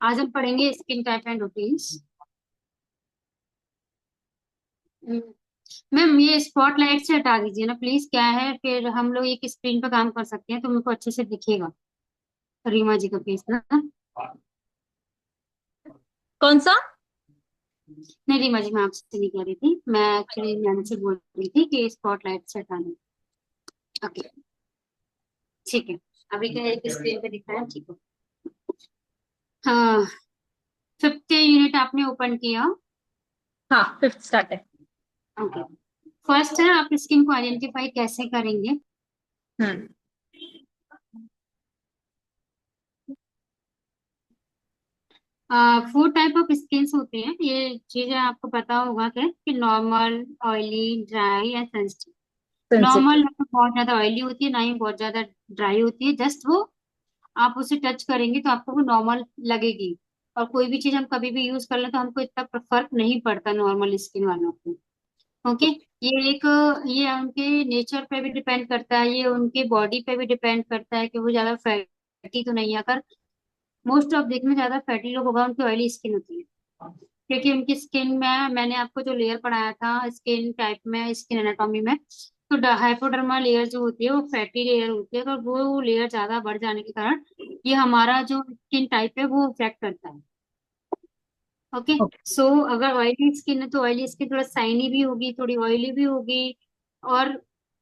आज हम पढ़ेंगे skin type and routines. Ma'am ये स्पॉटलाइट से हटा दीजिए ना प्लीज। क्या है, फिर हम लोग एक स्क्रीन पे काम कर सकते हैं तो मेरे को अच्छे से दिखेगा रीमा जी का फेस ना। कौन सा? नहीं रीमा जी, मैं आपसे नहीं कह रही थी, मैं एक्चुअली मैम से बोल रही थी कि स्पॉटलाइट से हटाना। ओके, ठीक है। अभी क्या है, एक स्क्रीन पे दिख रहा है, ठीक है। हाँ, 5th यूनिट आपने ओपन किया। हाँ, फिफ्थ स्टार्ट है। ओके, फर्स्ट है आप स्किन को आइडेंटिफाई कैसे करेंगे। हम्म। 4 टाइप ऑफ स्किन्स होते हैं, ये चीजें आपको पता होगा क्या, कि नॉर्मल, ऑयली, ड्राई या सेंसिटिव। Normal sensitive. मतलब बहुत ज्यादा ऑयली होती है, ना ही बहुत ज्यादा ड्राई होती है, जस्ट वो आप उसे टच करेंगे तो आपको वो नॉर्मल लगेगी। और कोई भी चीज हम कभी भी यूज कर लें तो हमको इतना फर्क नहीं पड़ता नॉर्मल स्किन वालों को। ओके, ये एक, ये उनके नेचर पे भी डिपेंड करता है, ये उनके बॉडी पे भी डिपेंड करता है कि वो ज्यादा फैटी तो नहीं है। अगर मोस्ट ऑफ देखने ज्यादा फैटी लोग होगा उनकी ऑयली स्किन होती है, क्योंकि उनकी स्किन में, मैंने आपको जो लेयर पढ़ाया था स्किन टाइप में, स्किन एनाटॉमी में, तो हाइपोडर्मा लेयर जो होती है वो फैटी लेयर होती है, अगर वो लेयर ज्यादा बढ़ जाने के कारण ये हमारा जो स्किन टाइप है वो इफेक्ट करता है। Okay, okay. सो अगर ऑयली स्किन है तो ऑयली स्किन थोड़ा साइनी भी होगी, थोड़ी ऑयली भी होगी। और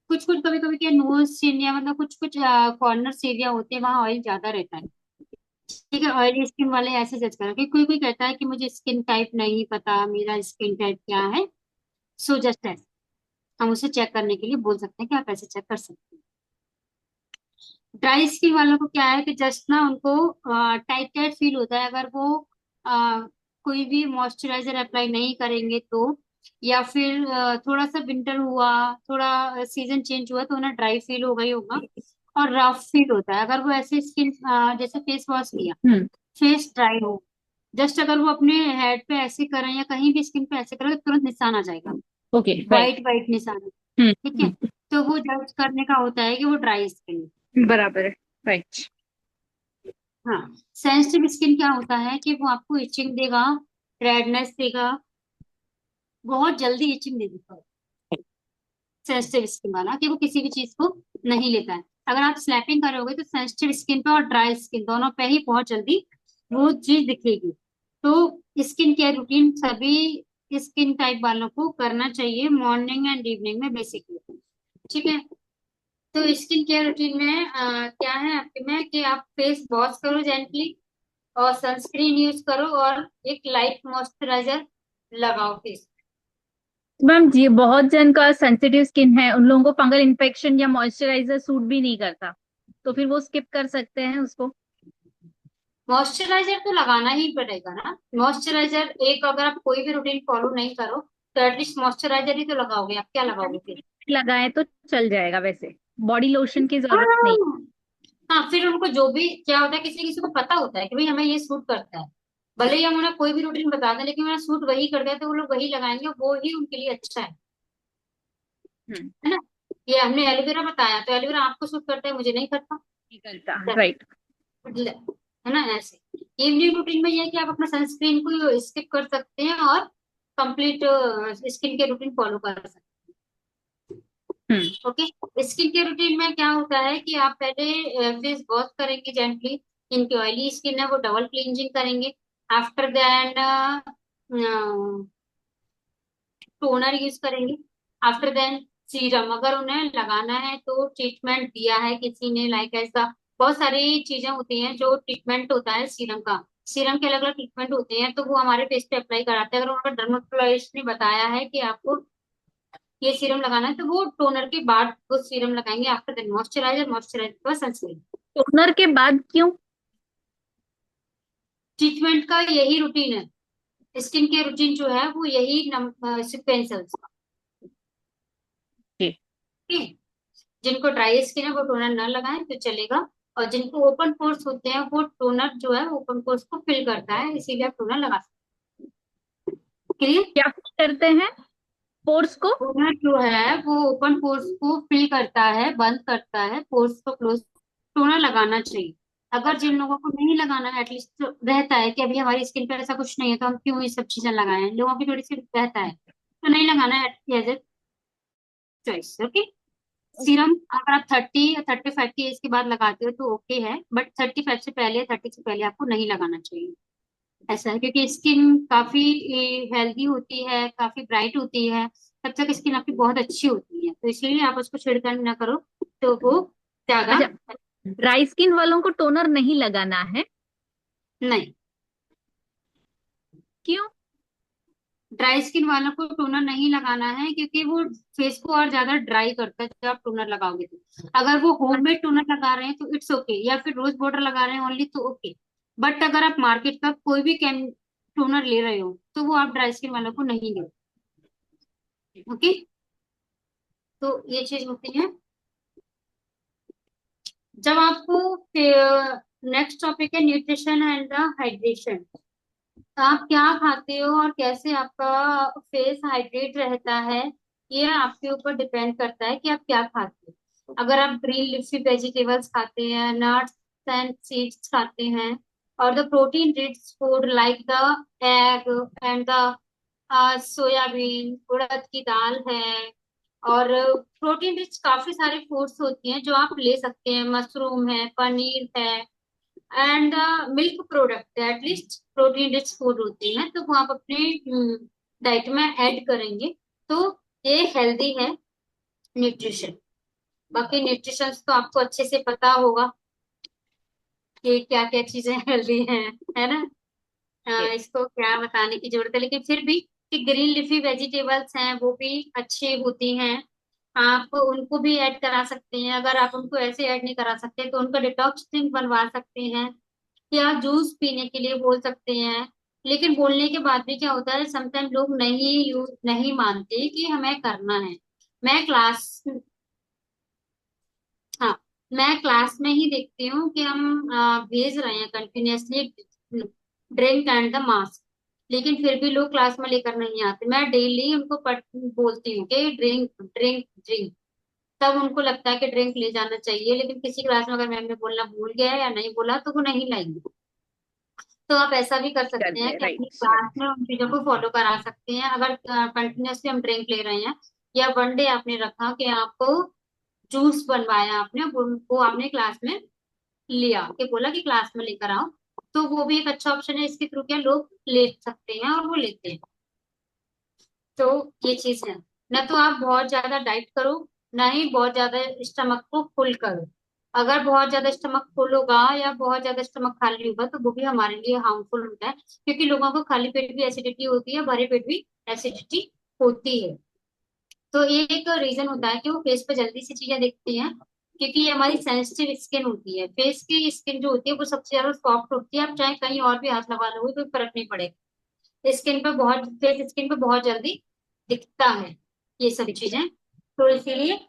कुछ कुछ कभी कभी क्या, नोज चिन या मतलब कुछ कुछ कॉर्नर एरिया होते हैं वहाँ ऑयल ज्यादा रहता है। ठीक है, ऑयली स्किन वाले ऐसे जज करो, कि कोई कोई कहता है कि मुझे स्किन टाइप नहीं पता, मेरा स्किन टाइप क्या है। सो जस्ट ऐसे हम उसे चेक करने के लिए बोल सकते हैं कि आप ऐसे चेक कर सकते हैं। ड्राई स्किन वालों को क्या है कि जस्ट ना उनको टाइट टाइट फील होता है अगर वो कोई भी मॉइस्चराइजर अप्लाई नहीं करेंगे तो, या फिर थोड़ा सा विंटर हुआ, थोड़ा सीजन चेंज हुआ तो उन्हें ड्राई फील होगा ही होगा। और रफ फील होता है अगर वो ऐसे स्किन, जैसे फेस वॉश किया, हम्म। फेस ड्राई हो, जस्ट अगर वो अपने हेड पे ऐसे करें या कहीं भी स्किन पे ऐसे करें तो तुरंत निशान आ जाएगा, ओके, राइट। वाइट वाइट निशान। हम्म। ठीक है, तो वो जज करने का होता है कि वो ड्राई स्किन है। बराबर है। राइट। हाँ, सेंसिटिव स्किन क्या होता है कि वो आपको इचिंग देगा, रेडनेस देगा, बहुत जल्दी इचिंग दे देता है। सेंसिटिव स्किन वाला कि वो किसी भी चीज को नहीं लेता है। अगर आप स्लैपिंग करोगे तो सेंसिटिव स्किन पे और ड्राई स्किन दोनों पे ही बहुत जल्दी वो चीज दिखेगी। तो स्किन केयर रूटीन सभी स्किन टाइप वालों को करना चाहिए मॉर्निंग एंड इवनिंग में बेसिकली। ठीक है, तो स्किन केयर रूटीन में क्या है आपके में कि आप फेस वॉश करो जेंटली, और सनस्क्रीन यूज करो, और एक लाइट मॉइस्चराइजर लगाओ फेस। मैम जी, बहुत जन का सेंसिटिव स्किन है, उन लोगों को फंगल इन्फेक्शन या मॉइस्चराइजर सूट भी नहीं करता, तो फिर वो स्किप कर सकते हैं उसको। मॉइस्चराइजर तो लगाना ही पड़ेगा ना। मॉइस्चराइजर एक, अगर आप कोई भी रूटीन फॉलो नहीं करो तो एटलीस्ट मॉइस्चराइजर ही तो लगाओगे, आप क्या लगाओगे फिर। लगाए तो चल जाएगा, वैसे बॉडी लोशन की जरूरत नहीं। हाँ, हाँ, फिर उनको जो भी क्या होता है, किसी किसी को पता होता है कि भाई हमें ये सूट करता है, भले ही हम उन्हें कोई भी रूटीन बता दें लेकिन उन्हें सूट वही करता है तो वो लोग वही लगाएंगे, वो ही उनके लिए अच्छा हम्म। है ना। ये हमने एलोवेरा बताया तो एलोवेरा आपको सूट करता है, मुझे नहीं करता, नहीं करता। राइट। है ना। ऐसे इवनिंग रूटीन में ये है कि आप अपना सनस्क्रीन को स्किप कर सकते हैं और complete skin care routine follow कर सकते हम्म। हैं। ओके, स्किन केयर रूटीन में क्या होता है कि आप पहले फेस वॉश करेंगे जेंटली, जिनकी ऑयली स्किन है वो डबल क्लींजिंग करेंगे। आफ्टर दैट टोनर यूज करेंगे। आफ्टर देन सीरम, अगर उन्हें लगाना है तो ट्रीटमेंट दिया है किसी ने, लाइक ऐसा बहुत सारी चीजें होती हैं जो ट्रीटमेंट होता है सीरम का। सीरम के अलग अलग ट्रीटमेंट होते हैं तो वो हमारे फेस पे अप्लाई कराते हैं। अगर उनका डर्मेटोलॉजिस्ट ने बताया है कि आपको ये सीरम लगाना है तो वो टोनर के बाद वो सीरम लगाएंगे। आफ्टर देन मॉइस्चराइजर, मॉइस्चराइजर के बाद सनस्क्रीन। टोनर के बाद क्यों? ट्रीटमेंट का यही रूटीन है, स्किन केयर रूटीन जो है वो यही सिक्वेंस है उसका। जी। ठीक है? जिनको ड्राई स्किन है वो टोनर न लगाएं तो चलेगा, और जिनको ओपन पोर्स होते हैं वो टोनर जो है ओपन पोर्स को फिल करता है, इसीलिए आप टोनर लगा सकते हैं। क्लियर। क्या करते हैं? पोर्स को। टोनर जो है वो ओपन पोर्स को फिल करता है, बंद करता है, पोर्स को क्लोज। टोनर लगाना चाहिए। अगर जिन लोगों को नहीं लगाना है, एटलीस्ट तो रहता है कि अभी हमारी स्किन पर ऐसा कुछ नहीं है तो हम क्यों ये सब चीजें लगाएं, लोगों की थोड़ी सी रहता है तो नहीं लगाना है, as a choice. Okay. Serum अगर आप 30 या 35 की एज के बाद लगाते हो तो ओके है, बट 35 से पहले, 30 से पहले आपको नहीं लगाना चाहिए। ऐसा है क्योंकि स्किन काफी हेल्दी होती है, काफी ब्राइट होती है, तब तक स्किन आपकी बहुत अच्छी होती है, तो इसलिए आप उसको छिड़काव ना करो तो वो ज्यादा। अच्छा, ड्राई स्किन वालों को टोनर नहीं लगाना है? नहीं, क्यों? ड्राई स्किन वालों को टोनर नहीं लगाना है क्योंकि वो फेस को और ज्यादा ड्राई करता है जब आप टोनर लगाओगे तो। अगर वो होममेड टोनर लगा रहे हैं तो इट्स ओके, या फिर रोज वाटर लगा रहे हैं ओनली तो ओके। बट अगर आप मार्केट का कोई भी कैन टोनर ले रहे हो तो वो आप ड्राई स्किन वालों को नहीं दो। ओके। तो ये चीज होती है। जब आपको नेक्स्ट टॉपिक है न्यूट्रिशन एंड द हाइड्रेशन। आप क्या खाते हो और कैसे आपका फेस हाइड्रेट रहता है, ये आपके ऊपर डिपेंड करता है कि आप क्या खाते हो। अगर आप ग्रीन लीफी वेजिटेबल्स खाते हैं, नट्स एंड सीड्स खाते हैं, और the protein rich food like the egg and the soybean, उड़द की दाल है, और प्रोटीन रिच काफी सारी फूड्स होती हैं जो आप ले सकते हैं, मशरूम है, पनीर है, and milk product at least protein rich food होती है, तो वो आप अपने डाइट में ऐड करेंगे तो ये हेल्दी है न्यूट्रिशन। बाकी न्यूट्रिशन तो आपको अच्छे से पता होगा कि क्या क्या चीजें हेल्दी हैं, है ना। इसको क्या बताने की जरूरत है, लेकिन फिर भी कि ग्रीन लीफी वेजिटेबल्स हैं वो भी अच्छी होती हैं। आप उनको भी ऐड करा सकते हैं, अगर आप उनको ऐसे ऐड नहीं करा सकते तो उनका डिटॉक्स ड्रिंक बनवा सकते हैं, या जूस पीने के लिए बोल सकते हैं। लेकिन बोलने के बाद भी क्या होता है, समटाइम लोग नहीं मानते कि हमें करना है। मैं क्लास हाँ, मैं क्लास में ही देखती हूँ कि हम भेज रहे हैं continuously drink and the mask, लेकिन फिर भी लोग क्लास में लेकर नहीं आते। मैं डेली उनको बोलती हूँ कि ड्रिंक ड्रिंक ड्रिंक, तब उनको लगता है कि ड्रिंक ले जाना चाहिए, लेकिन किसी क्लास में अगर मैम ने बोलना भूल गया है या नहीं बोला तो वो नहीं लाएंगे। तो आप ऐसा भी कर कर सकते हैं दे, कि अपनी राइट। क्लास में उन चीजों को फॉलो करा सकते हैं। अगर कंटिन्यूअसली हम ड्रिंक ले रहे हैं, या वन डे आपने रखा कि आपको जूस बनवाया, आपने वो आपने क्लास में लिया कि बोला कि क्लास में लेकर आओ, तो वो भी एक अच्छा ऑप्शन है। इसके थ्रू क्या लोग ले सकते हैं और वो लेते हैं। तो ये चीज है। ना तो आप बहुत ज्यादा डाइट करो, ना ही बहुत ज्यादा स्टमक को फुल करो। अगर बहुत ज्यादा स्टमक फुल होगा या बहुत ज्यादा स्टमक खाली होगा तो वो भी हमारे लिए हार्मफुल होता है, क्योंकि लोगों को खाली पेट भी एसिडिटी होती है, भरे पेट भी एसिडिटी होती है। तो ये एक रीजन होता है कि वो फेस पे जल्दी से चीजें दिखती हैं, क्योंकि ये हमारी सेंसिटिव स्किन होती है। फेस की स्किन जो होती है वो सबसे ज्यादा सॉफ्ट होती है, आप चाहे कहीं और भी हाथ लगा लोगे कोई फर्क नहीं पड़ेगा। स्किन पे बहुत फेस स्किन पे बहुत जल्दी दिखता है ये सब चीजें, तो इसीलिए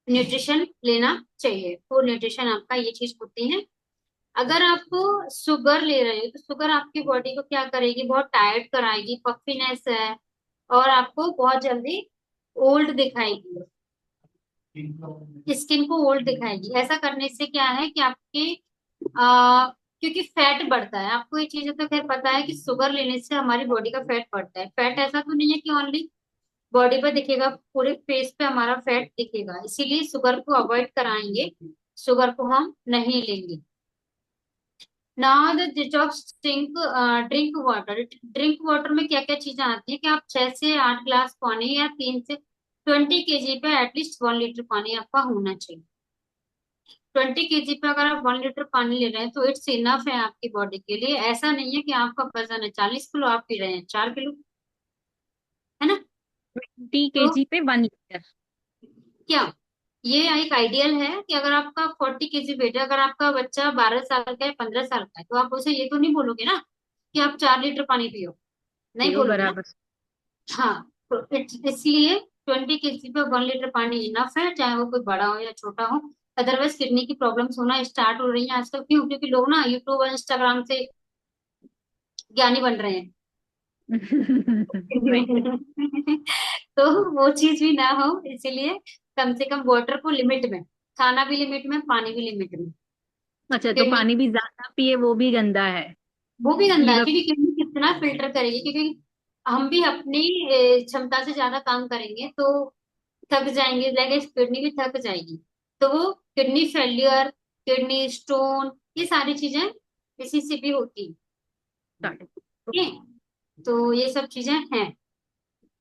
न्यूट्रिशन लेना चाहिए। फूड न्यूट्रिशन आपका ये चीज होती है। अगर आप शुगर ले रहे हो तो शुगर आपकी बॉडी को क्या करेगी, बहुत टायर्ड कराएगी, पफीनेस है, और आपको बहुत जल्दी ओल्ड दिखाएगी, स्किन को ओल्ड दिखाएगी। ऐसा करने से क्या है कि आपके क्योंकि फैट बढ़ता है, आपको ये चीजें तो खैर पता है कि शुगर लेने से हमारी बॉडी का फैट बढ़ता है। फैट ऐसा तो नहीं है कि ओनली बॉडी पे दिखेगा, पूरे फेस पे हमारा फैट दिखेगा, इसीलिए शुगर को अवॉइड कराएंगे, शुगर को हम नहीं लेंगे। ना the detox drink, drink water. Drink water में क्या क्या चीजें आती है कि आप 6 से 8 ग्लास पानी, या 3 से 20 केजी पे एटलीस्ट 1 लीटर पानी आपका होना चाहिए। 20 केजी पे अगर आप 1 लीटर पानी ले रहे हैं तो इट्स इनफ है आपकी बॉडी के लिए। ऐसा नहीं है कि आपका वजन है 40 किलो, आप पी रहे हैं 4 किलो, है ना। 20 kg तो पे 1 लीटर? क्या ये एक आइडियल है कि अगर आपका 40 केजी वेट है, अगर आपका बच्चा 12 साल का है, 15 साल का है, तो आप उसे ये तो नहीं बोलोगे ना कि आप 4 लीटर पानी पियो, नहीं पियो बोलोगे ना। बराबर। हाँ, तो इसलिए 20 केजी पे 1 लीटर पानी इनफ है, चाहे वो कोई बड़ा हो या छोटा हो। अदरवाइज किडनी की प्रॉब्लम्स होना स्टार्ट हो रही हैं आजकल। क्यों? क्योंकि लोग ना यूट्यूब और इंस्टाग्राम से ज्ञानी बन रहे हैं। राइट। तो वो चीज भी ना हो, इसीलिए कम से कम वाटर को लिमिट में, खाना भी लिमिट में, पानी भी लिमिट में। अच्छा, तो किडनी, पानी भी ज्यादा पिए वो भी गंदा है? वो भी गंदा है लीवर। क्योंकि किडनी कितना फिल्टर करेगी, क्योंकि हम भी अपनी क्षमता से ज्यादा काम करेंगे तो थक जाएंगे, लाइक किडनी भी थक जाएगी। तो वो किडनी फेलियर, किडनी स्टोन, ये सारी चीजें इसी से भी होती है। ठीक है? तो ये सब चीजें हैं।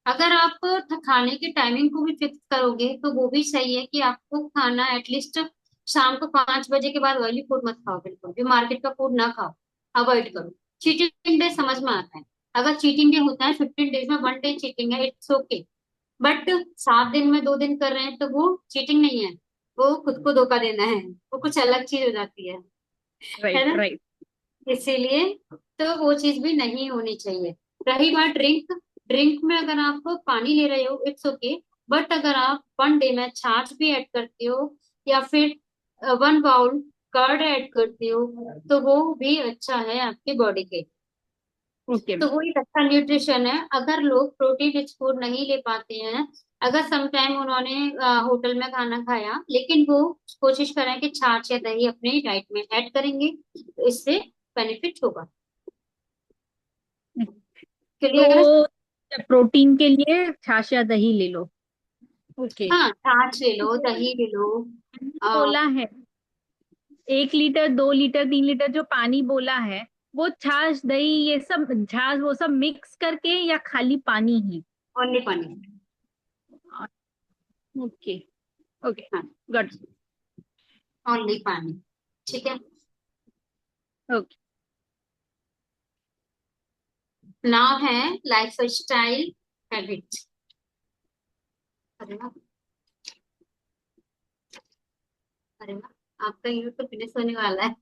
अगर आप खाने की टाइमिंग को भी फिक्स करोगे तो वो भी सही है कि आपको खाना एटलीस्ट शाम को 5 बजे के बाद ऑयली फूड मत खाओ, बिल्कुल भी मार्केट का फूड ना खाओ, अवॉइड करो। चीटिंग डे समझ में आता है, अगर चीटिंग डे होता है 15 डेज में 1 डे चीटिंग है, इट्स ओके। बट 7 दिन में 2 दिन कर रहे हैं तो वो चीटिंग नहीं है, वो खुद को धोखा देना है, वो कुछ अलग चीज हो जाती है राइट, ना। राइट। इसीलिए तो वो चीज भी नहीं होनी चाहिए। रही बात ड्रिंक, ड्रिंक में अगर आप पानी ले रहे हो इट्स ओके, बट अगर आप 1 डे में छाछ भी ऐड करते हो या फिर 1 बाउल कर्ड ऐड करते हो तो वो भी अच्छा है आपकी बॉडी के। ओके। तो वो एक अच्छा न्यूट्रिशन है। अगर लोग प्रोटीन रिच फूड नहीं ले पाते हैं, अगर सम टाइम उन्होंने होटल में खाना खाया लेकिन वो कोशिश करें कि छाछ या दही अपनी डाइट में ऐड करेंगे तो इससे बेनिफिट होगा। क्लियर है? तो प्रोटीन के लिए छाछ या दही ले लो। ओके। हाँ, छाछ ले लो, दही ले लो। आ, बोला है 1 लीटर 2 लीटर 3 लीटर जो पानी बोला है, वो छाछ दही ये सब छाछ वो सब मिक्स करके या खाली पानी ही? ओनली पानी। ओके। ओके। हाँ, गुड। ओनली पानी। ठीक है। ओके। नाम है लाइफ स्टाइल हैबिट। अरे वाह, अरे वाह, आपका यूट्यूब फिनिश होने वाला है।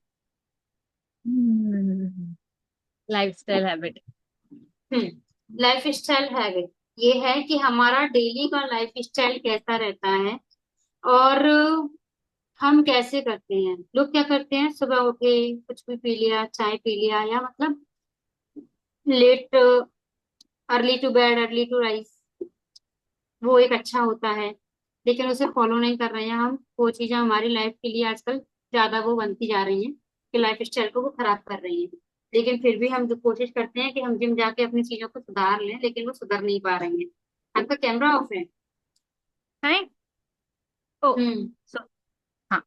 Life style habit. Life style habit ये है कि हमारा डेली का लाइफ स्टाइल कैसा रहता है, और हम कैसे करते हैं। लोग क्या करते हैं, सुबह उठे कुछ भी पी लिया, चाय पी लिया, या मतलब late, early to bed early to rise, वो एक अच्छा होता है, लेकिन उसे फॉलो नहीं कर रहे हैं हम। वो चीजें हमारी लाइफ के लिए आजकल ज्यादा वो बनती जा रही हैं कि लाइफ स्टाइल को वो खराब कर रही है। लेकिन फिर भी हम जो कोशिश करते हैं कि हम जिम जाके अपनी चीजों को सुधार लें, लेकिन वो सुधर नहीं पा रही हैं। आपका कैमरा ऑफ है? है। ओ। हम्म। सो। हाँ।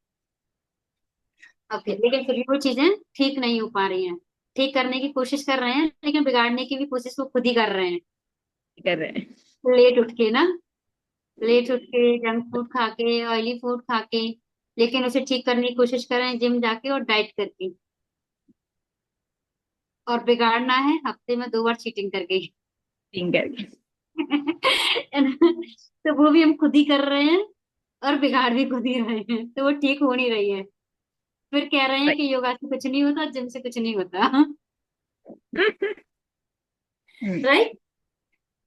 ओके, लेकिन फिर भी वो चीजें ठीक नहीं हो पा रही हैं। ठीक करने की कोशिश कर रहे हैं लेकिन बिगाड़ने की भी कोशिश वो खुद ही कर रहे हैं। कर रहे हैं। लेट उठ के ना, लेट उठ के जंक फूड खा के, ऑयली फूड खा के, लेकिन उसे ठीक करने की कोशिश कर रहे हैं जिम जाके और डाइट करके। और बिगाड़ना है हफ्ते में 2 बार चीटिंग करके। तीन करके। है ना? तो वो भी हम खुद ही कर रहे हैं और बिगाड़ भी खुद ही रहे हैं, तो वो ठीक हो नहीं रही है। फिर कह रहे हैं राइट। कि योगा से कुछ नहीं होता, जिम से कुछ नहीं होता। राइट।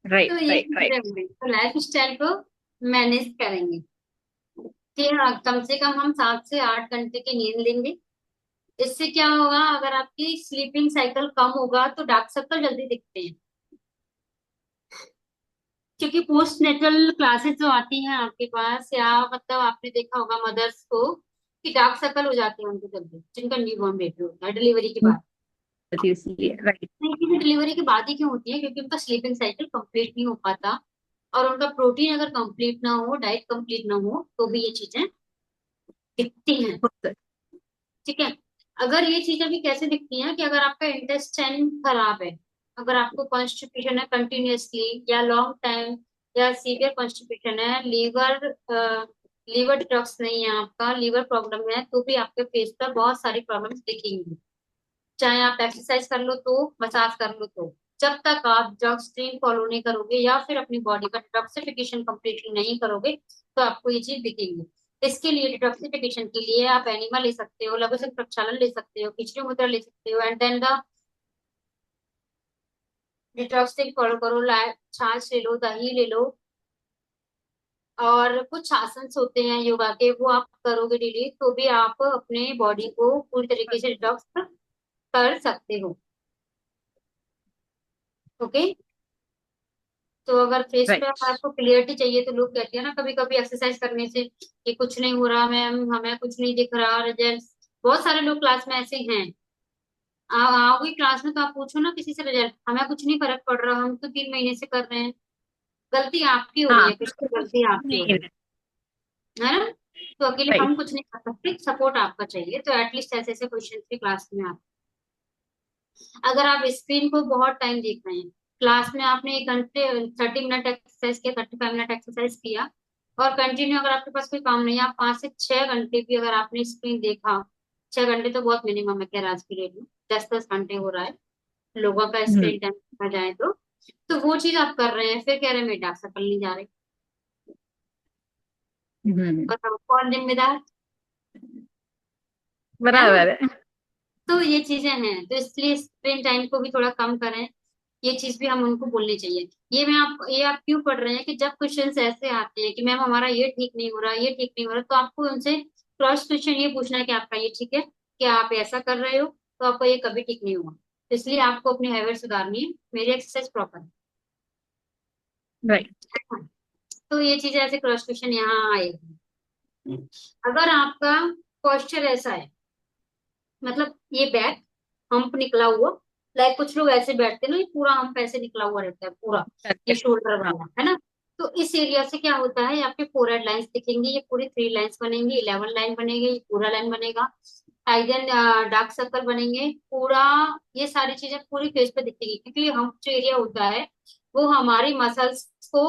तो राइट, ये राइट, चीजें राइट। हो गई, तो लाइफ स्टाइल को मैनेज करेंगे कि हाँ कम से कम हम 7 से 8 घंटे की नींद लेंगे। इससे क्या होगा, अगर आपकी स्लीपिंग साइकिल कम होगा तो डार्क सर्कल जल्दी दिखते हैं, क्योंकि पोस्ट नेटल क्लासेस जो आती हैं आपके पास, या मतलब आपने देखा होगा मदर्स को कि डार्क सर्कल हो जाते हैं उनको जल्दी, जिनका न्यूबॉर्न बेबी होता है डिलीवरी के बाद। इसलिए राइट। नहीं, डिलीवरी के बाद ही क्यों होती है, क्योंकि उनका स्लीपिंग साइकिल कंप्लीट नहीं हो पाता, और उनका प्रोटीन अगर कंप्लीट ना हो, डाइट कंप्लीट ना हो, तो भी ये चीजें दिखती हैं। ठीक है। अगर ये चीजें भी कैसे दिखती हैं कि अगर आपका इंटेस्टाइन खराब है, अगर आपको कॉन्स्टिपेशन है कंटिन्यूअसली या लॉन्ग टाइम, या सीवियर कॉन्स्टिपेशन है, लीवर डिटॉक्स नहीं है, आपका लीवर प्रॉब्लम है, तो भी आपके फेस पर बहुत सारी प्रॉब्लम्स दिखेंगी। चाहे आप एक्सरसाइज कर लो तो, मसाज कर लो तो, जब तक आप ड्रग स्क्रीन फॉलो नहीं करोगे या फिर अपनी बॉडी का डिटॉक्सिफिकेशन कम्प्लीटली नहीं करोगे तो आपको ये चीज दिखेगी। इसके लिए डिटॉक्सिफिकेशन के लिए आप एनिमा ले सकते हो, लघु शक्ति प्रक्षालन ले सकते हो, खिचड़ी मुद्रा ले सकते हो, एंड देन द डिटॉक्सिफिक फॉलो करो। छाछ ले लो, दही ले लो, और कुछ आसन होते हैं योगा के, वो आप करोगे डेली तो भी आप अपने बॉडी को पूरी तरीके से डिटॉक्स कर सकते हो। ओके। तो अगर फेस पे राइट। आपको क्लियरिटी चाहिए तो लोग कहते हैं ना कभी कभी एक्सरसाइज करने से कि कुछ नहीं हो रहा मैम, हमें कुछ नहीं दिख रहा रिजल्ट। बहुत सारे लोग क्लास में ऐसे हैं। आओगे क्लास में तो आप पूछो ना किसी से, रिजल्ट हमें कुछ नहीं फर्क पड़ रहा, हम तो 3 महीने से कर रहे हैं। गलती आपकी हो रही हाँ, है, कुछ तो कुछ गलती आपकी हो नहीं रही है। है ना। तो अकेले राइट। हम कुछ नहीं कर सकते, सपोर्ट आपका चाहिए। तो एटलीस्ट ऐसे ऐसे क्वेश्चन की क्लास में आप, अगर आप स्क्रीन को बहुत टाइम देख रहे हैं, क्लास में आपने 1 घंटे 30 मिनट एक्सरसाइज किया, 35 मिनट एक्सरसाइज किया, और कंटिन्यू अगर आपके पास कोई काम नहीं है, आप 5 से 6 घंटे भी अगर आपने स्क्रीन देखा, 6 घंटे तो बहुत मिनिमम है खैर आज की डेट में, 10-10 घंटे हो रहा है लोगों का हम्म। स्क्रीन टाइम देखा जाए तो वो चीज आप कर रहे हैं, फिर कह रहे हैं मेरे डार्क सर्कल नहीं जा रहे। हम्म। बताओ कौन जिम्मेदार, है ना। बराबर है। तो ये चीजें हैं, तो इसलिए स्क्रीन टाइम को भी थोड़ा कम करें। ये चीज भी हम उनको बोलनी चाहिए। ये आप क्यों पढ़ रहे हैं कि जब क्वेश्चन ऐसे आते हैं कि मैम हमारा ये ठीक नहीं हो रहा, ये ठीक नहीं हो रहा, तो आपको उनसे क्रॉस क्वेश्चन ये पूछना है कि आपका ये ठीक है, क्या आप ऐसा कर रहे हो, तो आपको ये कभी ठीक नहीं होगा। तो इसलिए आपको अपनी हैबिट सुधारनी है, मेरी एक्सरसाइज प्रॉपर राइट। है। तो ये चीजें ऐसे क्रॉस क्वेश्चन यहाँ आएगी। अगर आपका पोस्चर ऐसा है, मतलब ये बैक हम्प निकला हुआ, लाइक कुछ लोग ऐसे बैठते हैं ना, ये पूरा हम्प ऐसे निकला हुआ रहता है पूरा, ये करेक्ट। शोल्डर हाँ। वाला है ना। तो इस एरिया से क्या होता है, आपके 4 हेड लाइंस दिखेंगी, ये पूरी 3 लाइंस बनेंगी, 11 लाइन बनेगी, ये पूरा लाइन बनेगा, आइजन डार्क सर्कल बनेंगे पूरा। ये सारी चीजें पूरी फेस पे दिखेगी, क्योंकि हम्प जो एरिया होता है वो हमारी मसल्स को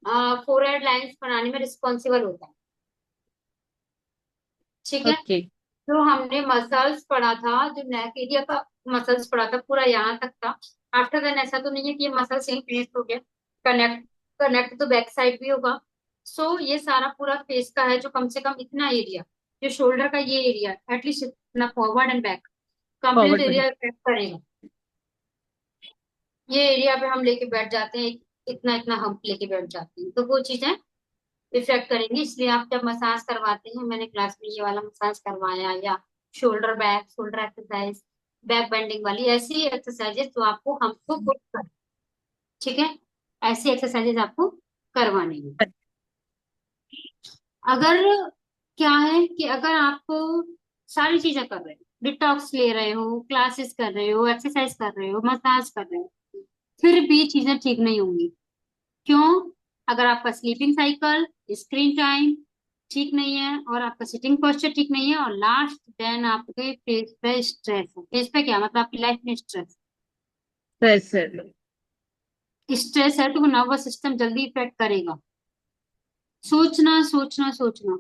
4 हेड लाइंस बनाने में रिस्पॉन्सिबल होता है। ठीक है। ओके। जो हमने मसल्स पढ़ा था, जो नेक एरिया का मसल्स पढ़ा था पूरा यहाँ तक था। आफ्टर देन ऐसा तो नहीं है कि ये मसल्स यही फिनिश हो गया, कनेक्ट कनेक्ट तो बैक साइड भी होगा। सो ये सारा पूरा फेस का है, जो कम से कम इतना एरिया, जो शोल्डर का ये एरिया एटलीस्ट इतना forward and back complete forward area बने। इफेक्ट करेगा। ये एरिया पे हम लेके बैठ जाते हैं, इतना इतना हम लेके बैठ जाते हैं, तो वो चीजें इफेक्ट करेंगे। इसलिए आप जब मसाज करवाते हैं, मैंने क्लास में ये वाला मसाज करवाया, या शोल्डर एक्सरसाइज, बैक बेंडिंग वाली ऐसी एक्सरसाइजेस तो आपको हमको खुद कर, ठीक है, ऐसी एक्सरसाइजेस आपको करवानी है। अगर क्या है कि अगर आप सारी चीजें कर रहे हो, डिटॉक्स ले रहे हो, क्लासेस कर रहे हो, एक्सरसाइज कर रहे हो, मसाज कर रहे हो, फिर भी चीजें ठीक नहीं होंगी। क्यों? अगर आपका स्लीपिंग साइकिल, स्क्रीन टाइम ठीक नहीं है, और आपका सिटिंग पोस्चर ठीक नहीं है, और लास्ट देन आपके फेस पे स्ट्रेस है। फेस पे क्या मतलब, आपकी लाइफ में स्ट्रेस, सर। स्ट्रेस है तो वो नर्वस सिस्टम जल्दी इफेक्ट करेगा। सोचना सोचना सोचना,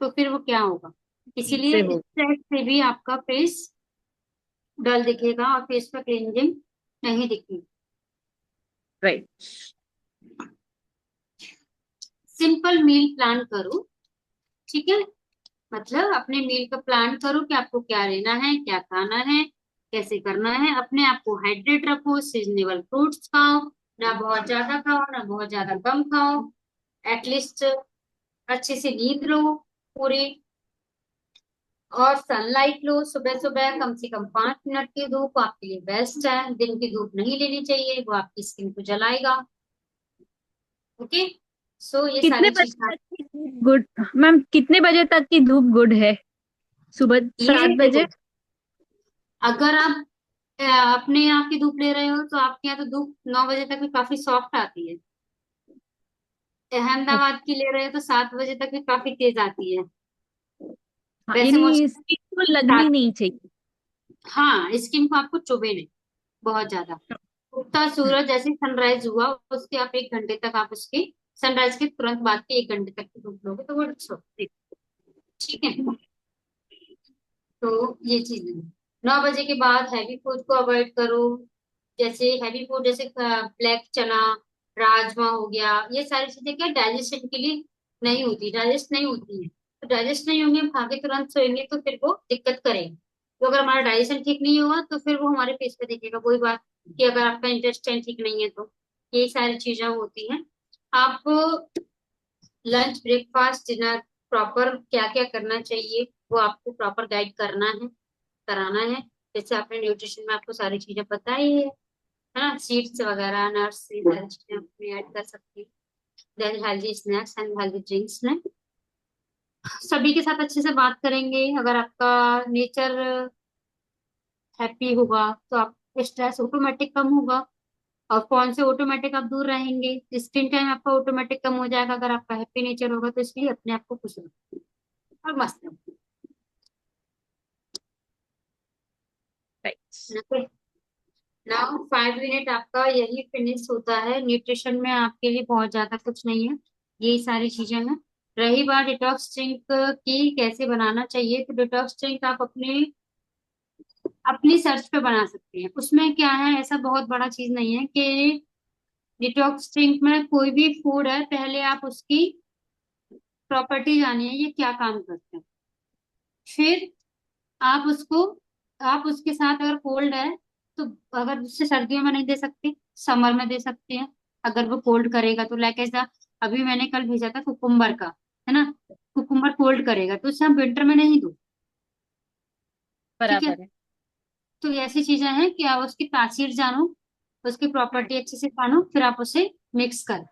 तो फिर वो क्या होगा। ठीक से इसीलिए हो। स्ट्रेस से भी आपका फेस डल दिखेगा और फेस पे क्लिंजिंग नहीं दिखेगी। राइट। सिंपल मील प्लान करो, ठीक है। मतलब अपने मील का प्लान करो कि आपको क्या लेना है, क्या खाना है, कैसे करना है। अपने आप को हाइड्रेट रखो, सीजनेबल फ्रूट्स खाओ, ना बहुत ज्यादा खाओ ना बहुत ज्यादा कम खाओ, एटलीस्ट अच्छे से नींद लो पूरी, और सनलाइट लो सुबह सुबह, कम से कम 5 मिनट की धूप आपके लिए बेस्ट है। दिन की धूप नहीं लेनी चाहिए, वो आपकी स्किन को जलाएगा। ओके। सो ये कितने सारी बजे चीजें तक की धूप गुड? मैम, कितने बजे तक की धूप गुड है? सुबह ये 7 बजे? देखो, अगर आप अपने यहाँ की धूप ले रहे हो तो आपके यहाँ तो धूप 9 बजे तक भी काफी सॉफ्ट आती है। अहमदाबाद की ले रहे हो तो 7 बजे तक भी काफी तेज आती है। हाँ, वैसे यानी मोस्टली स्किन को लगनी नहीं चाहिए। हाँ, स्किन को आपको चुभे नहीं बहुत ज्यादा। उगता हम्म। सूरज जैसे सनराइज हुआ, उसके आप 1 घंटे तक आप उसके सनराइज के तुरंत बाद के 1 घंटे तक की धूप लोगे तो वो ठीक है। तो ये चीज है। 9 बजे के बाद हैवी फूड को अवॉइड करो। जैसे हैवी फूड, जैसे ब्लैक चना, राजमा हो गया, ये सारी चीजें क्या डाइजेशन के लिए नहीं होती, डाइजेस्ट नहीं होती है। तो डाइजेस्ट नहीं होंगे, हम खा के तुरंत सोएंगे तो फिर वो दिक्कत करेगा। तो अगर हमारा डाइजेशन ठीक नहीं होगा तो फिर वो हमारे फेस पे दिखेगा। वही बात कि अगर आपका इंटेस्टाइन ठीक नहीं है तो ये सारी चीजें होती हैं। आप लंच ब्रेकफास्ट डिनर प्रॉपर क्या क्या करना चाहिए वो आपको प्रॉपर गाइड करना है, कराना है। जैसे आपने न्यूट्रिशन में आपको सारी चीजें पता ही है। है ना, सीड्स वगैरह, नट्स, सारी चीजें अपनी ऐड कर सकती हैं। Then healthy snacks and healthy drinks में सभी के साथ अच्छे से बात करेंगे। अगर आपका नेचर हैप्पी होगा तो आप स्ट्रेस ऑटोमेटिक कम होगा, और फोन से ऑटोमेटिक आप दूर रहेंगे, स्क्रीन टाइम आपका ऑटोमेटिक कम हो जाएगा अगर आपका हैप्पी नेचर होगा। तो इसलिए अपने आप को खुश रखो और मस्त राइट। रखो। नाउ 5 मिनट आपका यही फिनिश होता है। न्यूट्रिशन में आपके लिए बहुत ज्यादा कुछ नहीं है, यही सारी चीजें हैं। रही बात डिटॉक्स ड्रिंक की कैसे बनाना चाहिए, तो डिटॉक्स ड्रिंक आप अपने अपनी सर्च पे बना सकते हैं। उसमें क्या है, ऐसा बहुत बड़ा चीज नहीं है कि डिटॉक्स ड्रिंक में कोई भी फूड है, पहले आप उसकी प्रॉपर्टी जानिए, ये क्या काम करते हैं। फिर आप उसको, आप उसके साथ अगर कोल्ड है तो, अगर उससे सर्दियों में नहीं दे सकते, समर में दे सकते हैं। अगर वो कोल्ड करेगा तो लाइक ऐसा, अभी मैंने कल भेजा था कुकुम्बर का, है ना, कुकुम्बर कोल्ड करेगा तो उसे हम विंटर में नहीं दो। ठीक है, बराबर है। तो ये ऐसी चीजें हैं कि आप उसकी तासीर जानो, उसकी प्रॉपर्टी अच्छे से जानो, फिर आप उसे मिक्स करो।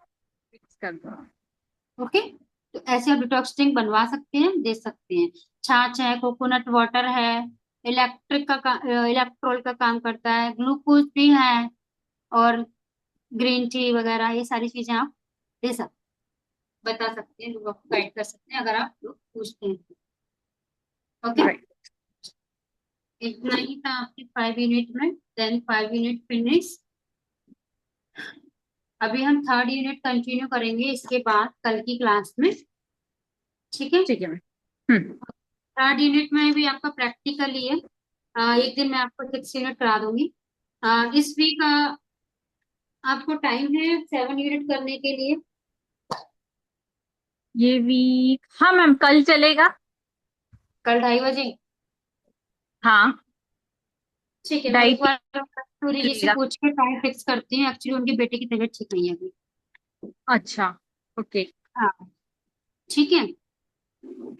फिक्स कर दो। ओके, तो ऐसे आप डिटॉक्स ड्रिंक बनवा सकते हैं, दे सकते हैं। छाछ है, कोकोनट वाटर है, इलेक्ट्रोल का काम करता है, ग्लूकोज भी है, और ग्रीन टी वगैरह, ये सारी चीजें आप दे सकते, बता सकते हैं, लोग आपको गाइड कर सकते हैं अगर आप लोग पूछते हैं। Okay, right. इतना ही था आपके 5 यूनिट में। Then 5 unit finish. अभी हम थर्ड यूनिट कंटिन्यू करेंगे इसके बाद कल की क्लास में। ठीक है, ठीक है मैम। हम्म। थर्ड यूनिट में भी आपका प्रैक्टिकल ही है। एक दिन मैं आपको 6 यूनिट करा दूंगी। इस वीक आपको टाइम है 7 यूनिट करने के लिए। ये वीक, हाँ मैम, कल चलेगा। कल 2:30 बजे। हाँ। ठीक है, मैं ढाई एक तीन बार सूर्य जी से चलेगा। पूछ के टाइम फिक्स करती हूँ। एक्चुअली उनकी बेटे की तबीयत ठीक नहीं है अभी। अच्छा। ओके। हाँ, ठीक है। हाँ,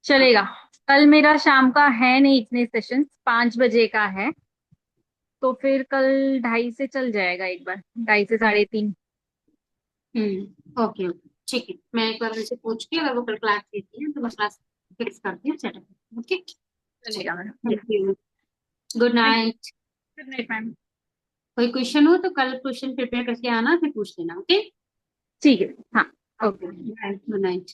चलेगा। कल मेरा शाम का है नहीं, इतने सेशंस 5 बजे का है। तो फिर कल 2:30 से चल जाएगा एक बार, 2:30 से 3:30। ओके ओके, ठीक है। मैं एक बार उनसे पूछ के, अगर वो कल क्लास लेती है तो मैं क्लास फिक्स करती हूँ, सेटअप। ओके, चलेगा ma'am. Thank you. Good thank you. Night. Good night ma'am. कोई क्वेश्चन हो तो कल क्वेश्चन प्रिपेयर करके आना, फिर पूछ लेना। ओके, ठीक है। हाँ। Okay, okay. Bye, good night.